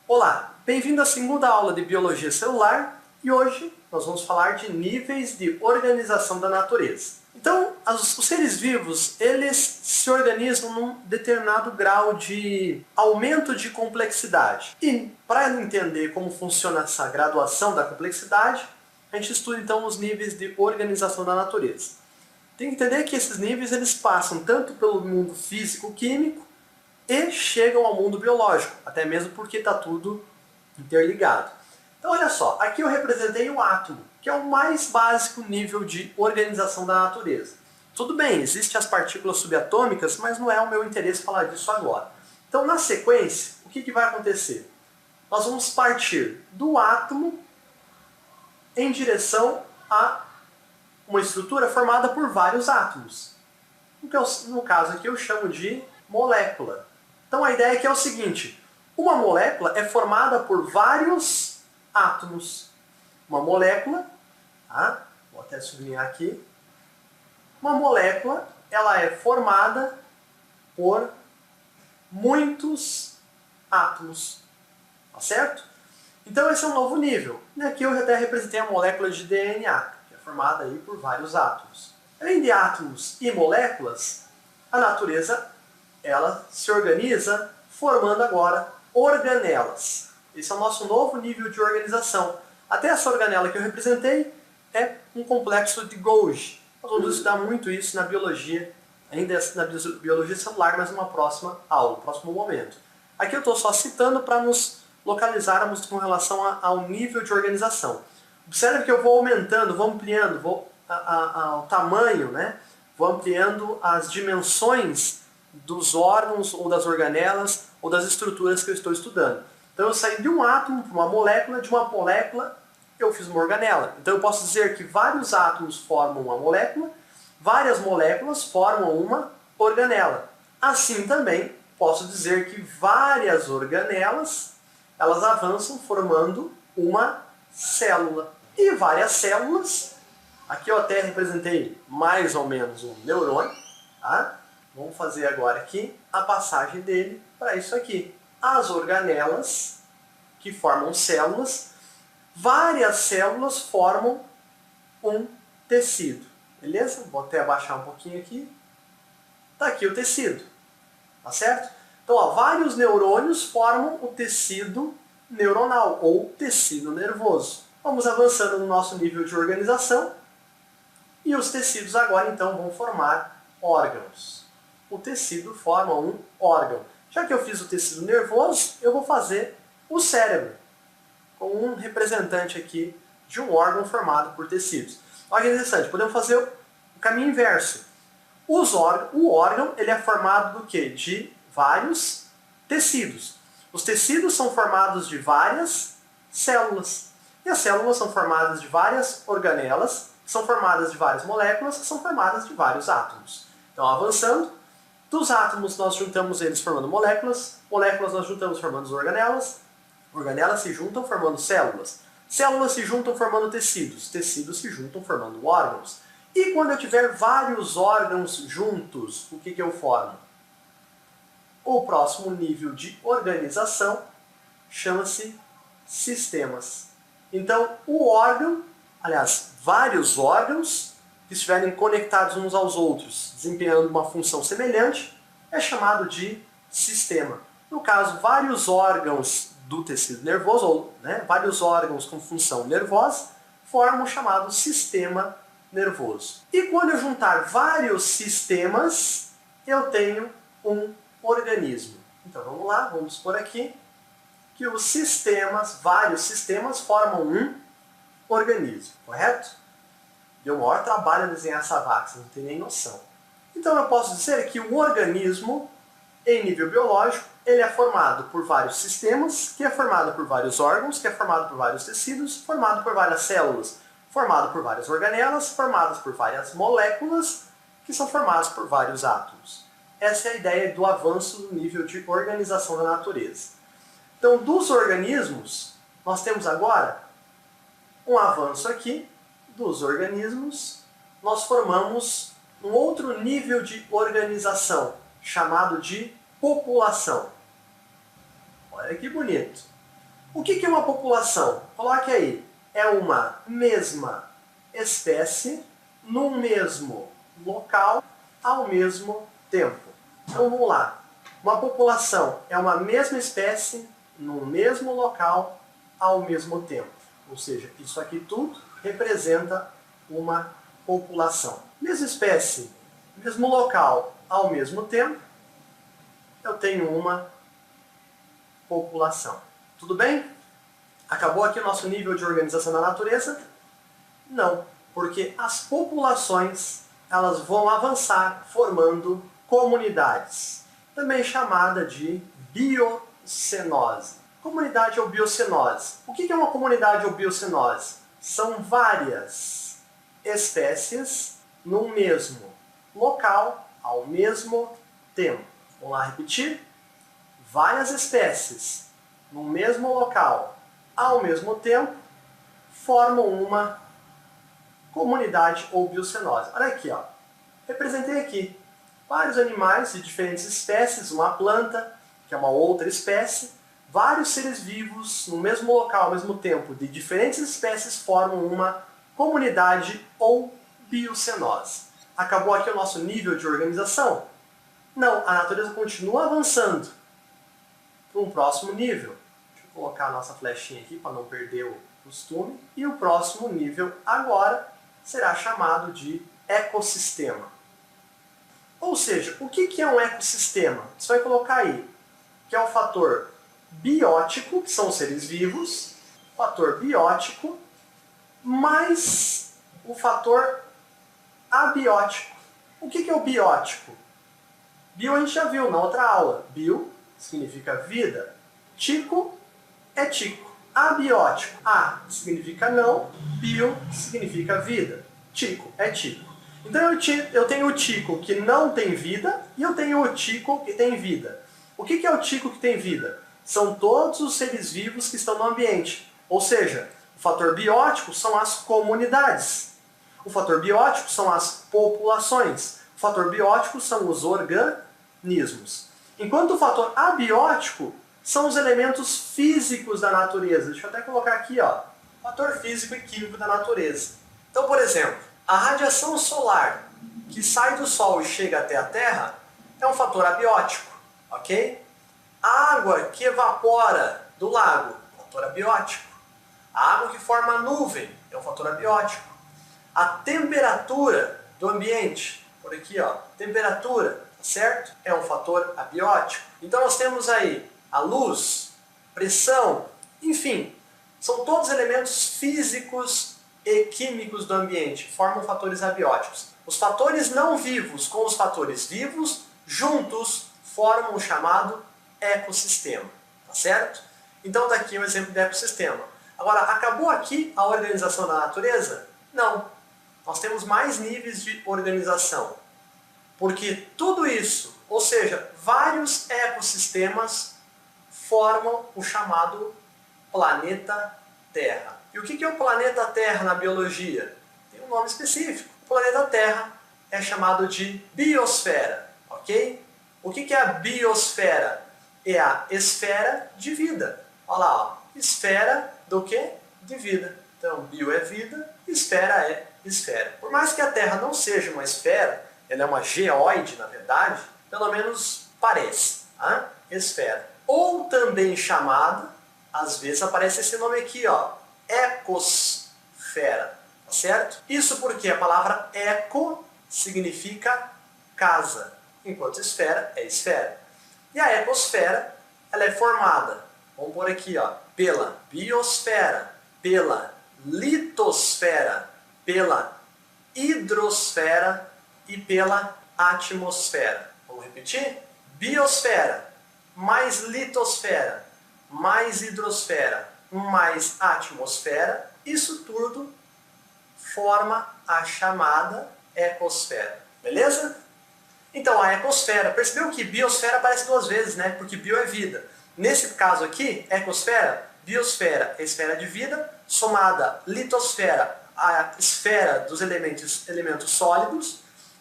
Olá, bem-vindo à segunda aula de Biologia Celular e hoje nós vamos falar de níveis de organização da natureza. Então, os seres vivos, eles se organizam num determinado grau de aumento de complexidade. E para entender como funciona essa graduação da complexidade, a gente estuda então os níveis de organização da natureza. Tem que entender que esses níveis eles passam tanto pelo mundo físico-químico e chegam ao mundo biológico, até mesmo porque está tudo interligado. Então olha só, aqui eu representei o átomo, que é o mais básico nível de organização da natureza. Tudo bem, existem as partículas subatômicas, mas não é o meu interesse falar disso agora. Então na sequência, o que vai acontecer? Nós vamos partir do átomo em direção a uma estrutura formada por vários átomos. No caso aqui eu chamo de molécula. Então a ideia aqui é o seguinte, uma molécula é formada por vários átomos. Uma molécula, tá? Vou até sublinhar aqui, uma molécula ela é formada por muitos átomos, tá certo? Então esse é um novo nível. E aqui eu até representei a molécula de DNA, que é formada aí por vários átomos. Além de átomos e moléculas, a natureza ela se organiza formando agora organelas. Esse é o nosso novo nível de organização. Até essa organela que eu representei é um complexo de Golgi. Nós vamos estudar muito isso na biologia, ainda na biologia celular, mas numa próxima aula, no próximo momento. Aqui eu estou só citando para nos localizarmos com relação ao nível de organização. Observe que eu vou aumentando, vou ampliando, o tamanho, né? Vou ampliando as dimensões dos órgãos, ou das organelas, ou das estruturas que eu estou estudando. Então eu saí de um átomo para uma molécula, de uma molécula eu fiz uma organela. Então eu posso dizer que vários átomos formam uma molécula, várias moléculas formam uma organela. Assim também posso dizer que várias organelas, elas avançam formando uma célula. E várias células, aqui eu até representei mais ou menos um neurônio, tá? Vamos fazer agora aqui a passagem dele para isso aqui. As organelas, que formam células, várias células formam um tecido. Beleza? Vou até abaixar um pouquinho aqui. Está aqui o tecido. Tá certo? Então, ó, vários neurônios formam o tecido neuronal, ou tecido nervoso. Vamos avançando no nosso nível de organização. E os tecidos agora, então, vão formar órgãos. O tecido forma um órgão. Já que eu fiz o tecido nervoso, eu vou fazer o cérebro, com um representante aqui de um órgão formado por tecidos. Olha que interessante, podemos fazer o caminho inverso. O órgão ele é formado do quê? De vários tecidos. Os tecidos são formados de várias células. E as células são formadas de várias organelas, que são formadas de várias moléculas, que são formadas de vários átomos. Então, avançando, dos átomos nós juntamos eles formando moléculas, moléculas nós juntamos formando organelas, organelas se juntam formando células, células se juntam formando tecidos, tecidos se juntam formando órgãos. E quando eu tiver vários órgãos juntos, o que eu formo? O próximo nível de organização chama-se sistemas. Então, o órgão, aliás, vários órgãos que estiverem conectados uns aos outros, desempenhando uma função semelhante, é chamado de sistema. No caso, vários órgãos do tecido nervoso, ou vários órgãos com função nervosa, formam o chamado sistema nervoso. E quando eu juntar vários sistemas, eu tenho um organismo. Então vamos lá, vamos por aqui, que os sistemas, vários sistemas, formam um organismo, correto? Deu maior trabalho desenhar essa vaca, você não tem nem noção. Então eu posso dizer que o organismo, em nível biológico, ele é formado por vários sistemas, que é formado por vários órgãos, que é formado por vários tecidos, formado por várias células, formado por várias organelas, formadas por várias moléculas, que são formadas por vários átomos. Essa é a ideia do avanço do nível de organização da natureza. Então, dos organismos, nós temos agora um avanço aqui, dos organismos, nós formamos um outro nível de organização, chamado de população. Olha que bonito. O que é uma população? Coloque aí. É uma mesma espécie num mesmo local ao mesmo tempo. Então vamos lá. Uma população é uma mesma espécie no mesmo local ao mesmo tempo. Ou seja, isso aqui tudo representa uma população. Mesma espécie, mesmo local ao mesmo tempo, eu tenho uma população. Tudo bem? Acabou aqui o nosso nível de organização da natureza? Não, porque as populações elas vão avançar formando comunidades, também chamada de biocenose. Comunidade ou biocenose. O que é uma comunidade ou biocenose? São várias espécies no mesmo local ao mesmo tempo. Vamos lá repetir? Várias espécies no mesmo local ao mesmo tempo formam uma comunidade ou biocenose. Olha aqui, ó. Representei aqui vários animais de diferentes espécies, uma planta, que é uma outra espécie, vários seres vivos no mesmo local ao mesmo tempo de diferentes espécies formam uma comunidade ou biocenose. Acabou aqui o nosso nível de organização? Não, a natureza continua avançando para um próximo nível. Deixa eu colocar a nossa flechinha aqui para não perder o costume. E o próximo nível agora será chamado de ecossistema. Ou seja, o que é um ecossistema? Você vai colocar aí, que é o fator biótico, que são os seres vivos, fator biótico, mais o fator abiótico. O que é o biótico? Bio a gente já viu na outra aula. Bio significa vida. Tico é tico. Abiótico. A significa não. Bio significa vida. Tico é tico. Então eu tenho o tico que não tem vida e eu tenho o tico que tem vida. O que é o tico que tem vida? São todos os seres vivos que estão no ambiente. Ou seja, o fator biótico são as comunidades. O fator biótico são as populações. O fator biótico são os organismos. Enquanto o fator abiótico são os elementos físicos da natureza. Deixa eu até colocar aqui, ó, fator físico e químico da natureza. Então, por exemplo, a radiação solar que sai do Sol e chega até a Terra é um fator abiótico, ok? A água que evapora do lago, fator abiótico. A água que forma a nuvem é um fator abiótico. A temperatura do ambiente, por aqui, ó, temperatura, tá certo? É um fator abiótico. Então nós temos aí a luz, pressão, enfim, são todos elementos físicos e químicos do ambiente, formam fatores abióticos. Os fatores não vivos com os fatores vivos, juntos, formam o chamado ecossistema, tá certo? Então daqui um exemplo de ecossistema. Agora, acabou aqui a organização da natureza? Não. Nós temos mais níveis de organização. Porque tudo isso, ou seja, vários ecossistemas formam o chamado planeta Terra. E o que é o planeta Terra na biologia? Tem um nome específico. O planeta Terra é chamado de biosfera, ok? O que é a biosfera? É a esfera de vida. Olha lá, ó. Esfera do quê? De vida. Então, bio é vida, esfera é esfera. Por mais que a Terra não seja uma esfera, ela é uma geóide, na verdade, pelo menos parece, tá? Esfera. Ou também chamada, às vezes aparece esse nome aqui, ó, ecosfera, tá certo? Isso porque a palavra eco significa casa, enquanto esfera é esfera. E a ecosfera, ela é formada, vamos por aqui, ó, pela biosfera, pela litosfera, pela hidrosfera e pela atmosfera. Vamos repetir? Biosfera, mais litosfera, mais hidrosfera, mais atmosfera, isso tudo forma a chamada ecosfera. Beleza? Então, a ecosfera, percebeu que biosfera aparece duas vezes, né? Porque bio é vida. Nesse caso aqui, ecosfera, biosfera é esfera de vida, somada litosfera, a esfera dos elementos sólidos,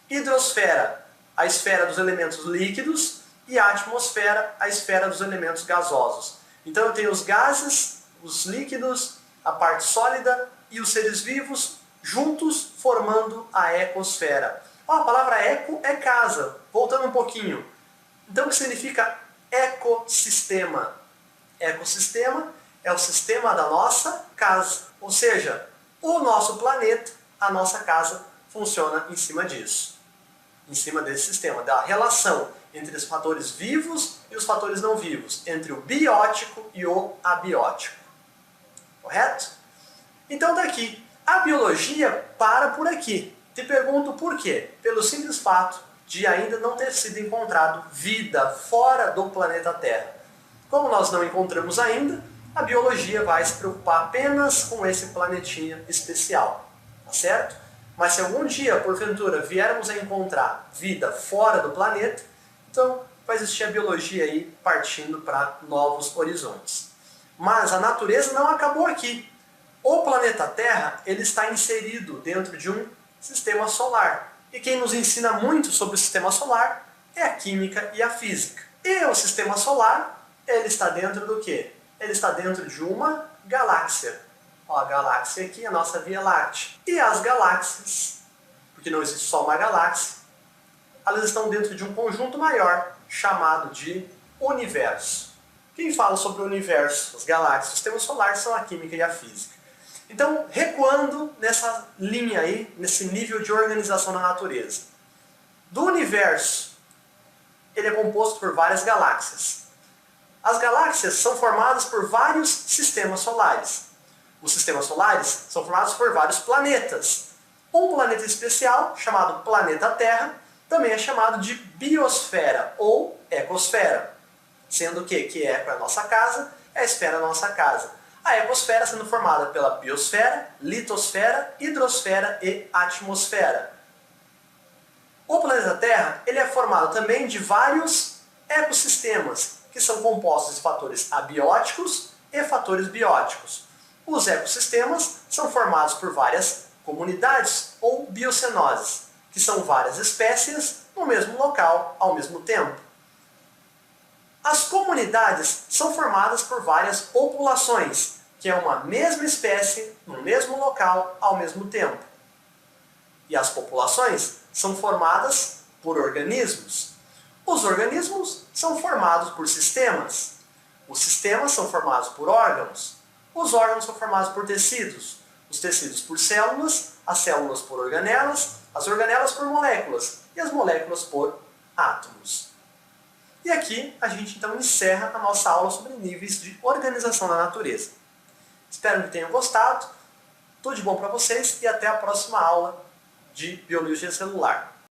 hidrosfera, a esfera dos elementos líquidos, e a atmosfera, a esfera dos elementos gasosos. Então eu tenho os gases os líquidos, a parte sólida e os seres vivos juntos formando a ecosfera. A palavra eco é casa. Voltando um pouquinho. Então o que significa ecossistema? Ecossistema é o sistema da nossa casa. Ou seja, o nosso planeta, a nossa casa, funciona em cima disso. Em cima desse sistema, da relação entre os fatores vivos e os fatores não vivos, entre o biótico e o abiótico. Correto? Então daqui, a biologia para por aqui. Te pergunto por quê? Pelo simples fato de ainda não ter sido encontrado vida fora do planeta Terra. Como nós não encontramos ainda, a biologia vai se preocupar apenas com esse planetinha especial. Tá certo? Mas se algum dia, porventura, viermos a encontrar vida fora do planeta, então vai existir a biologia aí partindo para novos horizontes. Mas a natureza não acabou aqui. O planeta Terra ele está inserido dentro de um sistema solar. E quem nos ensina muito sobre o sistema solar é a química e a física. E o sistema solar, ele está dentro do quê? Ele está dentro de uma galáxia. Ó, a galáxia aqui, a nossa Via Láctea. E as galáxias, porque não existe só uma galáxia, elas estão dentro de um conjunto maior, chamado de universo. Quem fala sobre o universo, as galáxias, o sistema solar, são a química e a física. Então, recuando nessa linha aí, nesse nível de organização da natureza. Do universo, ele é composto por várias galáxias. As galáxias são formadas por vários sistemas solares. Os sistemas solares são formados por vários planetas. Um planeta especial, chamado planeta Terra, também é chamado de biosfera ou ecosfera. Sendo que eco é a nossa casa, a esfera é a nossa casa. A ecosfera sendo formada pela biosfera, litosfera, hidrosfera e atmosfera. O planeta Terra ele é formado também de vários ecossistemas, que são compostos de fatores abióticos e fatores bióticos. Os ecossistemas são formados por várias comunidades ou biocenoses, que são várias espécies no mesmo local ao mesmo tempo. As comunidades são formadas por várias populações, que é uma mesma espécie no mesmo local ao mesmo tempo. E as populações são formadas por organismos. Os organismos são formados por sistemas. Os sistemas são formados por órgãos. Os órgãos são formados por tecidos. Os tecidos por células, as células por organelas, as organelas por moléculas e as moléculas por átomos. E aqui a gente então encerra a nossa aula sobre níveis de organização da natureza. Espero que tenham gostado. Tudo de bom para vocês e até a próxima aula de Biologia Celular.